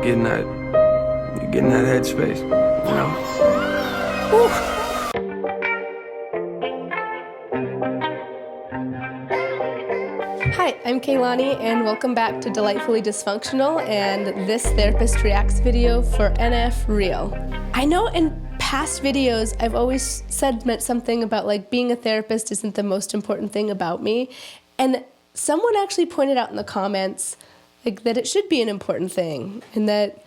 you get in that headspace, you know? Woo. Hi, I'm Keilani, and welcome back to Delightfully Dysfunctional and this Therapist Reacts video for NF Real. I know in past videos I've always said something about like being a therapist isn't the most important thing about me, and someone actually pointed out in the comments like that it should be an important thing and that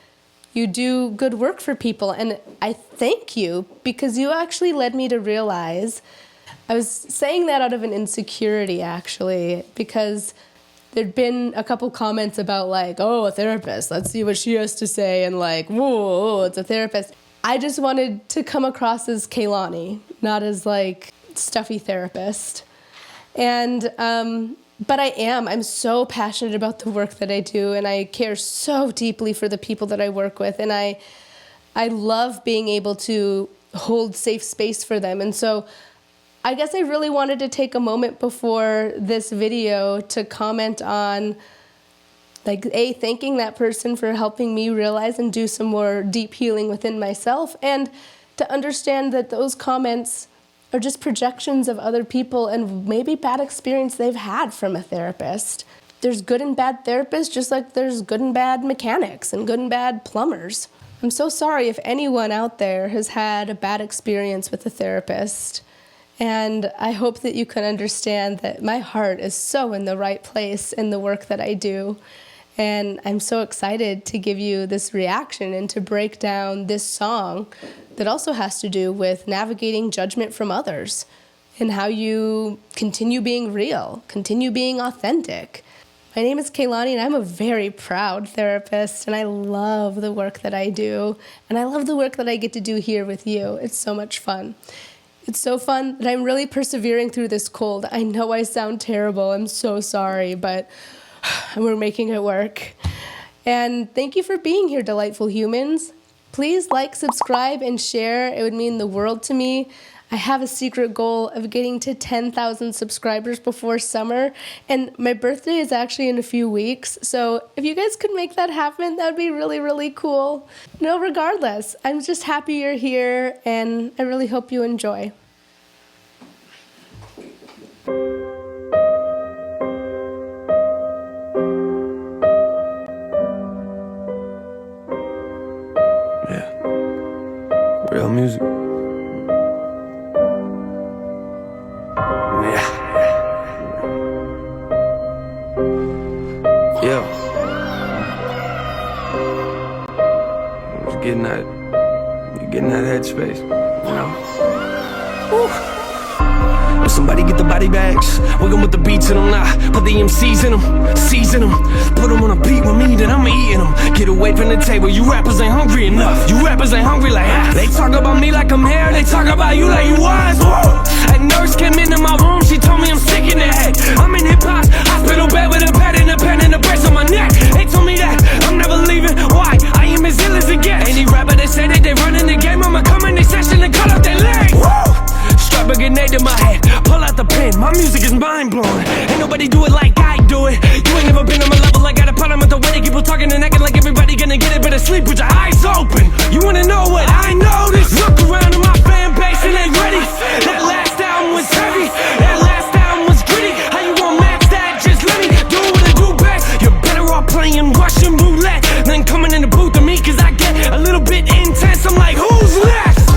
you do good work for people, and I thank you because you actually led me to realize I was saying that out of an insecurity, actually, because there'd been a couple comments about like, oh, a therapist, let's see what she has to say, and like, whoa, it's a therapist. I just wanted to come across as Keilani, not as like stuffy therapist. And, but I'm so passionate about the work that I do, and I care so deeply for the people that I work with, and I love being able to hold safe space for them. And so I guess I really wanted to take a moment before this video to comment on, like, thanking that person for helping me realize and do some more deep healing within myself, and to understand that those comments are just projections of other people and maybe bad experience they've had from a therapist. There's good and bad therapists, just like there's good and bad mechanics and good and bad plumbers. I'm so sorry if anyone out there has had a bad experience with a therapist. And I hope that you can understand that my heart is so in the right place in the work that I do. And I'm so excited to give you this reaction and to break down this song that also has to do with navigating judgment from others and how you continue being real, continue being authentic. My name is Keilani, and I'm a very proud therapist, and I love the work that I do, and I love the work that I get to do here with you. It's so much fun. It's so fun that I'm really persevering through this cold. I know I sound terrible. I'm so sorry, but we're making it work. And thank you for being here, delightful humans. Please like, subscribe, and share. It would mean the world to me. I have a secret goal of getting to 10,000 subscribers before summer, and my birthday is actually in a few weeks, so if you guys could make that happen, that would be really, really cool. No, regardless, I'm just happy you're here, and I really hope you enjoy. Yeah, real music. Yeah. You get in that headspace, you know? Woo. Will somebody get the body bags? Wiggle with the beats in them, nah. Put the MCs in them, season them. Put them on a beat with me, then I'm eating them. Get away from the table, you rappers ain't hungry enough. You rappers ain't hungry like that. They talk about me like I'm here, they talk about you like you was. A nurse came into my room, she told me I'm sick in the head. I'm in hip-hop, hospital bed with a pad and a pen and a brace on my neck. They told me that I'm never leaving, why? I am as ill as it gets. Any rapper that say that they running the game, I'ma come in their session and cut off their legs. Strap a grenade to my head, pull out the pen, my music is mind-blowing. Ain't nobody do it like I do it. You ain't never been on my level, I got a problem with the way they keep on talking and acting like everybody gonna get it. Better sleep with your eyes open. You wanna know what I noticed? Look around at my fan base and they ready. That last album was heavy, that last album was gritty. How you gon' match that? Just let me do what I do best. You're better off playing Russian roulette than coming in the booth to me, cause I get a little bit intense. I'm like, who's next?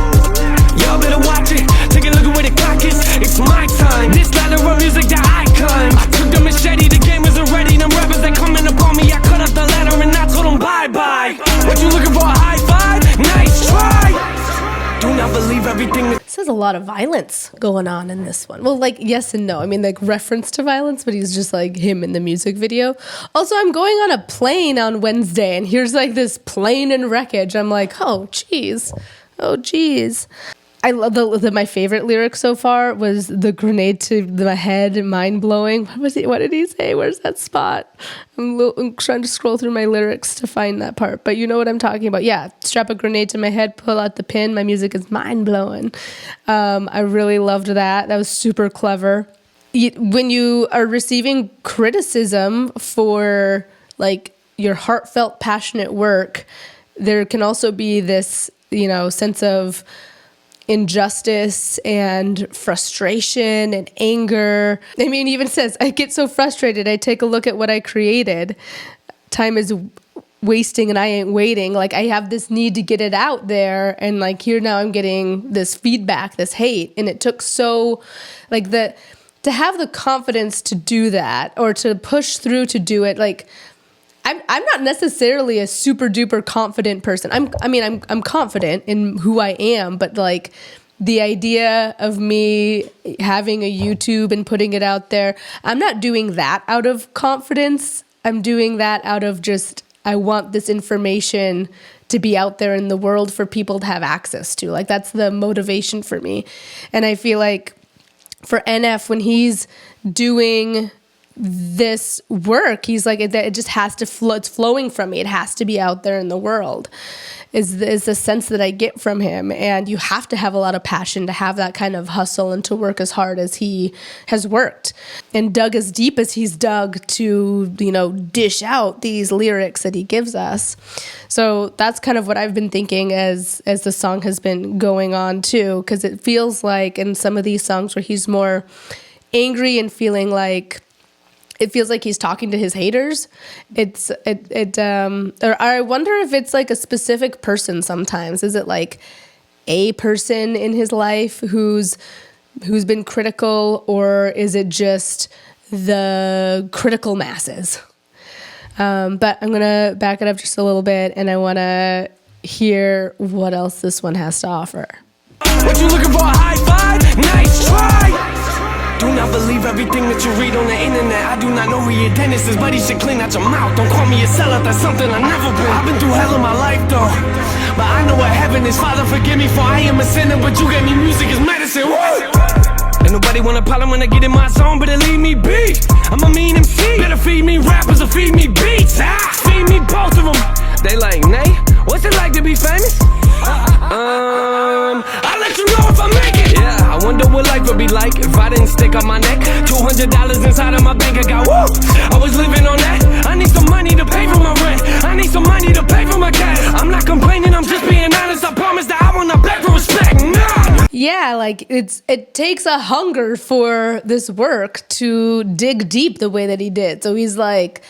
Y'all better watch it, take a look at where the clock is. It's my time, this ladder of music that I climb. I took the machete, the game isn't ready. Them rappers that coming up on me, I cut up the ladder and I told them bye-bye. What you looking for, a high five? Nice try. Do not believe everything that... This has a lot of violence going on in this one. Well, like, yes and no. I mean, like, reference to violence, but he's just like him in the music video. Also, I'm going on a plane on Wednesday, and here's like this plane and wreckage. I'm like, oh, geez. Oh, geez. I love my favorite lyric so far was the grenade to the head, mind-blowing. What did he say? Where's that spot? I'm trying to scroll through my lyrics to find that part, but you know what I'm talking about. Yeah, strap a grenade to my head, pull out the pin. My music is mind-blowing. I really loved that. That was super clever. When you are receiving criticism for, like, your heartfelt, passionate work, there can also be this, sense of injustice and frustration and anger. I mean, he even says, I get so frustrated, I take a look at what I created. Time is wasting and I ain't waiting. Like, I have this need to get it out there. And like, here now I'm getting this feedback, this hate. And it took so, like, to have the confidence to do that or to push through to do it. Like, I'm not necessarily a super duper confident person. I'm confident in who I am, but like the idea of me having a YouTube and putting it out there, I'm not doing that out of confidence. I'm doing that out of just, I want this information to be out there in the world for people to have access to. Like, that's the motivation for me. And I feel like for NF, when he's doing this work, he's like, it just has to flow. It's flowing from me. It has to be out there in the world is the sense that I get from him. And you have to have a lot of passion to have that kind of hustle and to work as hard as he has worked and dug as deep as he's dug to, dish out these lyrics that he gives us. So that's kind of what I've been thinking as the song has been going on too, because it feels like in some of these songs where he's more angry and feeling like, it feels like he's talking to his haters. Or I wonder if it's like a specific person sometimes. Is it like a person in his life who's been critical, or is it just the critical masses? But I'm going to back it up just a little bit, and I want to hear what else this one has to offer. What you looking for, a high five? Nice try! Do not believe everything that you read on the internet. I do not know who your dentist is, but he should clean out your mouth. Don't call me a sellout, that's something I've never been. I've been through hell in my life though, but I know what heaven is. Father, forgive me, for I am a sinner, but you gave me music as medicine. Woo! Ain't nobody want a problem when I get in my zone, but it leave me be. I'm a mean MC. Better feed me rappers or feed me beats. Feed me both of them. They like, Nay, what's it like to be famous? I'll let you know if I make it. Yeah, I wonder what life would be like if I didn't stick on my neck. $200 inside of my bank account. Woo! I was living on that. I need some money to pay for my rent. I need some money to pay for my cat. I'm not complaining, I'm just being honest. I promise that I will not beg for respect. Nah! Yeah, like it takes a hunger for this work to dig deep the way that he did. So he's like,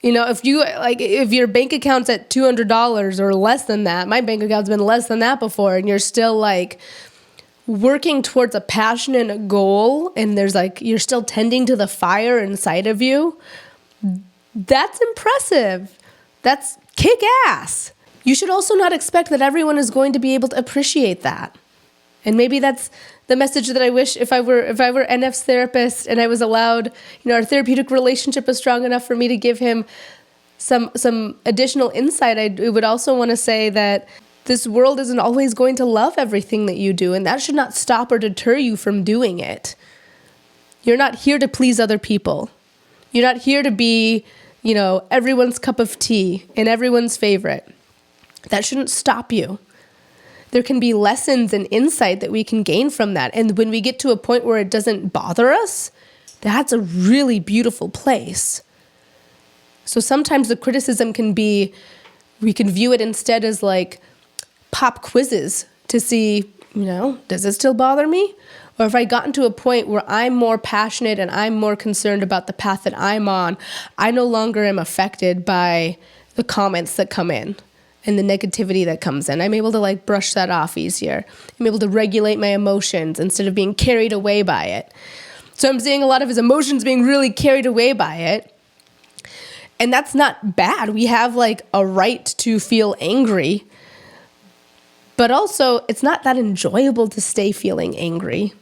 if your bank account's at $200 or less than that, my bank account's been less than that before, and you're still like working towards a passion and a goal, and there's like, you're still tending to the fire inside of you. That's impressive. That's kick ass. You should also not expect that everyone is going to be able to appreciate that. And maybe that's the message that I wish if I were NF's therapist and I was allowed, our therapeutic relationship was strong enough for me to give him some additional insight. I would also want to say that this world isn't always going to love everything that you do, and that should not stop or deter you from doing it. You're not here to please other people. You're not here to be, everyone's cup of tea and everyone's favorite. That shouldn't stop you. There can be lessons and insight that we can gain from that. And when we get to a point where it doesn't bother us, that's a really beautiful place. So sometimes the criticism can be, we can view it instead as like pop quizzes to see, does it still bother me? Or if I gotten to a point where I'm more passionate and I'm more concerned about the path that I'm on, I no longer am affected by the comments that come in and the negativity that comes in. I'm able to brush that off easier. I'm able to regulate my emotions instead of being carried away by it. So I'm seeing a lot of his emotions being really carried away by it. And that's not bad. We have a right to feel angry. But also, it's not that enjoyable to stay feeling angry.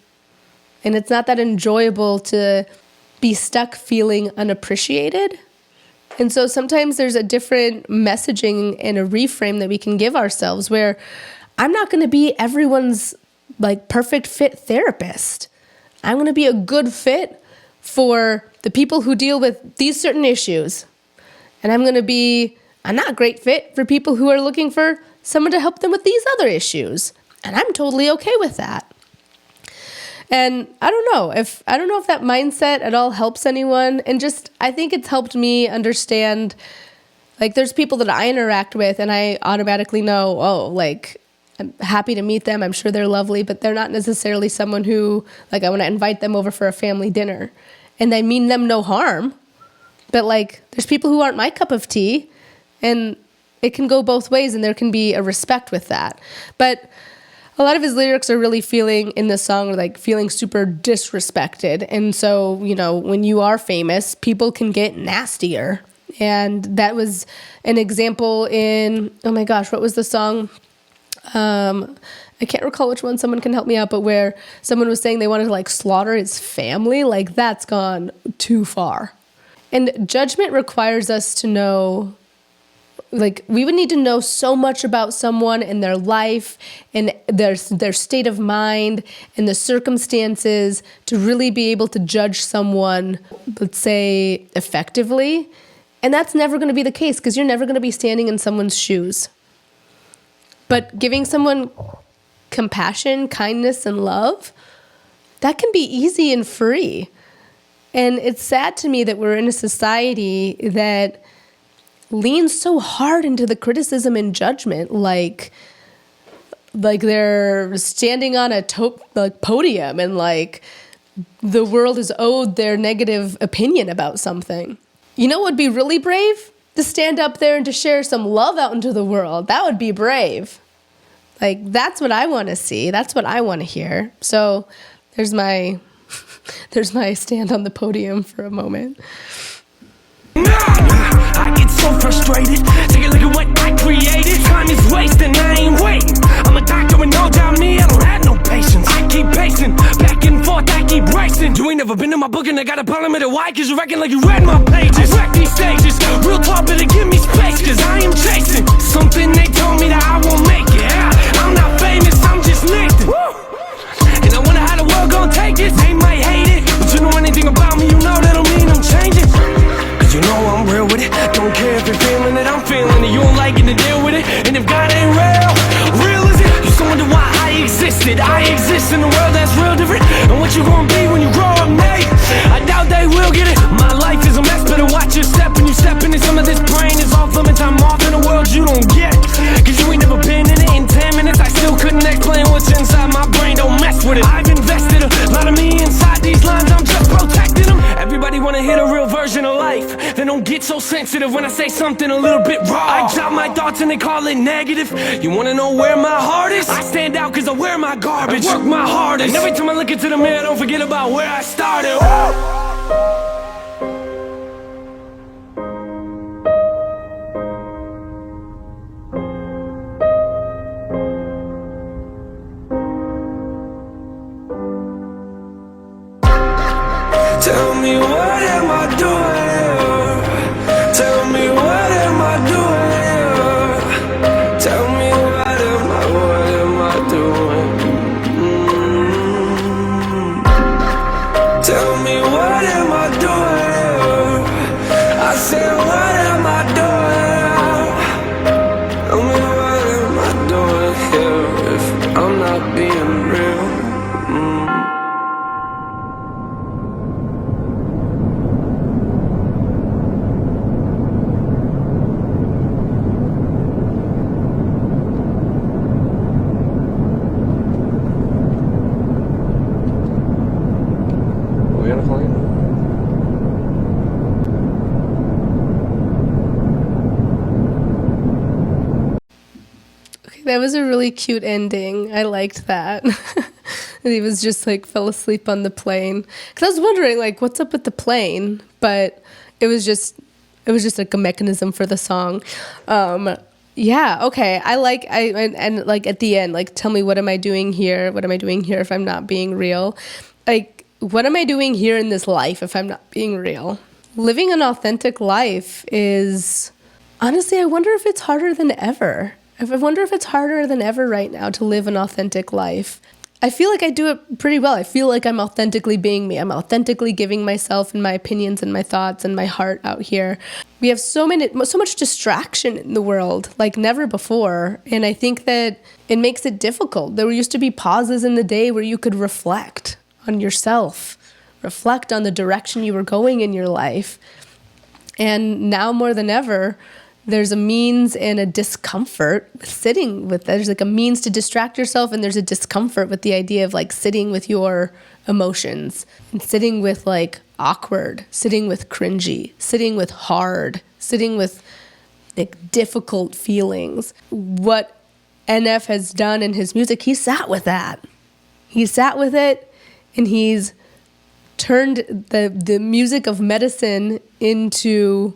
And it's not that enjoyable to be stuck feeling unappreciated. And so sometimes there's a different messaging and a reframe that we can give ourselves where I'm not going to be everyone's perfect fit therapist. I'm going to be a good fit for the people who deal with these certain issues. And I'm going to be a not great fit for people who are looking for someone to help them with these other issues. And I'm totally okay with that. And I don't know if that mindset at all helps anyone. And I think it's helped me understand Like there's people that I interact with and I automatically know, oh, like I'm happy to meet them. I'm sure they're lovely, but they're not necessarily someone who, like, I want to invite them over for a family dinner. And I mean them no harm. But, like, there's people who aren't my cup of tea. And it can go both ways, and there can be a respect with that. But a lot of his lyrics are really feeling, in this song, like, feeling super disrespected. And so, you know, when you are famous, people can get nastier. And that was an example in, oh my gosh, what was the song? I can't recall which one. Someone can help me out, but where someone was saying they wanted to like slaughter his family, like that's gone too far. And judgment requires us to know, like we would need to know so much about someone and their life and their state of mind and the circumstances to really be able to judge someone, let's say, effectively. And that's never going to be the case because you're never going to be standing in someone's shoes. But giving someone compassion, kindness, and love, that can be easy and free. And it's sad to me that we're in a society that leans so hard into the criticism and judgment, like they're standing on a podium and like the world is owed their negative opinion about something. You know what would be really brave? To stand up there and to share some love out into the world. That would be brave. Like, that's what I want to see. That's what I want to hear. So there's my stand on the podium for a moment. I get so frustrated. Take a look at what I created. Time is wasting, I ain't waiting. I'm a doctor with no doubt me. I don't have no patience. I keep pacing, back and forth, I keep racing. You ain't never been in my book and I got a problem with it. Why? Cause you reckon like you read my pages. I wreck these stages, real talk better give me space. Cause I am chasing something they told me that I won't make it. I'm not famous, I'm just Nathan. And I wonder how the world gon' take this. They might hate it, but you know anything about me, you know that don't mean I'm changing. You know I'm real with it. Don't care if you're feeling it, I'm feeling it. You don't like it to deal with it. And if God ain't real, real is it? You still wonder why I existed. I exist in a world that's real different. And what you gonna be when you grow up, mate? I doubt they will get it. My life is a mess, better watch your step. When you step into some of this brain is off limits. I'm off in a world you don't get. Cause you ain't never been in it. In 10 minutes I still couldn't explain what's inside my brain. Don't mess with it. I've invested a lot of me inside these lines. I'm just protecting them. Everybody wanna hear a real version of life. They don't get so sensitive when I say something a little bit raw. I drop my thoughts and they call it negative. You wanna know where my heart is? I stand out cause I wear my garbage. I work my hardest. And every time I look into the mirror, I don't forget about where I started. Tell me what am I doing? Tell me what am I doing? Tell me what am I doing? Tell me what am I doing? I said what am I doing? Tell me what am I doing here if I'm not being real? That was a really cute ending. I liked that. He was just like fell asleep on the plane. Cause I was wondering like what's up with the plane, but it was just like a mechanism for the song. Yeah, okay. And like at the end, like tell me what am I doing here? What am I doing here if I'm not being real? Like what am I doing here in this life if I'm not being real? Living an authentic life is honestly, I wonder if it's harder than ever. I wonder if it's harder than ever right now to live an authentic life. I feel like I do it pretty well. I feel like I'm authentically being me. I'm authentically giving myself and my opinions and my thoughts and my heart out here. We have so much distraction in the world like never before. And I think that it makes it difficult. There used to be pauses in the day where you could reflect on yourself, reflect on the direction you were going in your life. And now more than ever, there's a means and a discomfort with sitting with, there's like a means to distract yourself, and there's a discomfort with the idea of like sitting with your emotions and sitting with like awkward, sitting with cringy, sitting with hard, sitting with like difficult feelings. What NF has done in his music, he sat with that. He sat with it, and he's turned the music of medicine into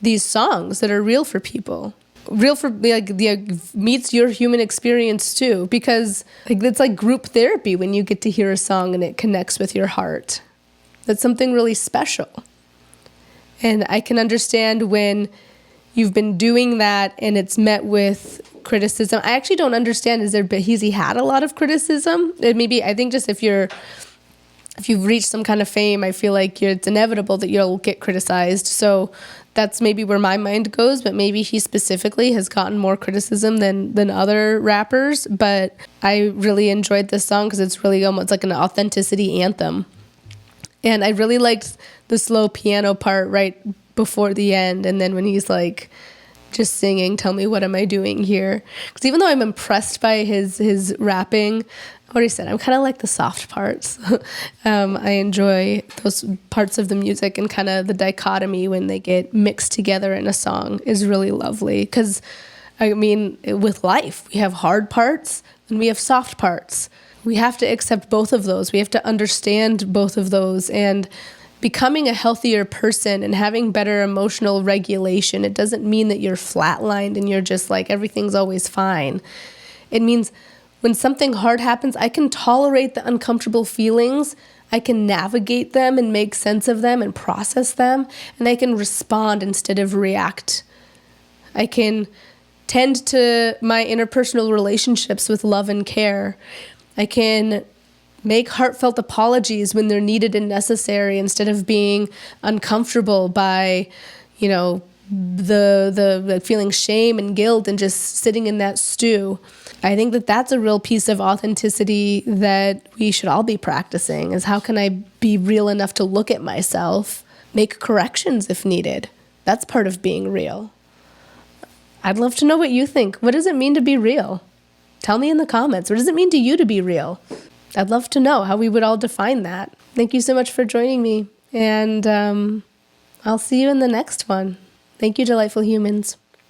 these songs that are real for people, real for like meets your human experience too, because like it's like group therapy when you get to hear a song and it connects with your heart. That's something really special. And I can understand when you've been doing that and it's met with criticism. I actually don't understand, has he had a lot of criticism? And maybe, I think just if you've reached some kind of fame, I feel like it's inevitable that you'll get criticized. So that's maybe where my mind goes, but maybe he specifically has gotten more criticism than other rappers. But I really enjoyed this song because it's really almost like an authenticity anthem. And I really liked the slow piano part right before the end. And then when he's like just singing, "Tell me what am I doing here?" Because even though I'm impressed by his rapping, what he said, I'm kind of like the soft parts. I enjoy those parts of the music, and kind of the dichotomy when they get mixed together in a song is really lovely. Because, I mean, with life, we have hard parts and we have soft parts. We have to accept both of those. We have to understand both of those. And becoming a healthier person and having better emotional regulation, it doesn't mean that you're flatlined and you're just like everything's always fine. It means when something hard happens, I can tolerate the uncomfortable feelings, I can navigate them and make sense of them and process them, and I can respond instead of react. I can tend to my interpersonal relationships with love and care. I can make heartfelt apologies when they're needed and necessary instead of being uncomfortable by, the feeling shame and guilt and just sitting in that stew. I think that that's a real piece of authenticity that we should all be practicing, is how can I be real enough to look at myself, make corrections if needed. That's part of being real. I'd love to know what you think. What does it mean to be real? Tell me in the comments. What does it mean to you to be real? I'd love to know how we would all define that. Thank you so much for joining me, and I'll see you in the next one. Thank you, delightful humans.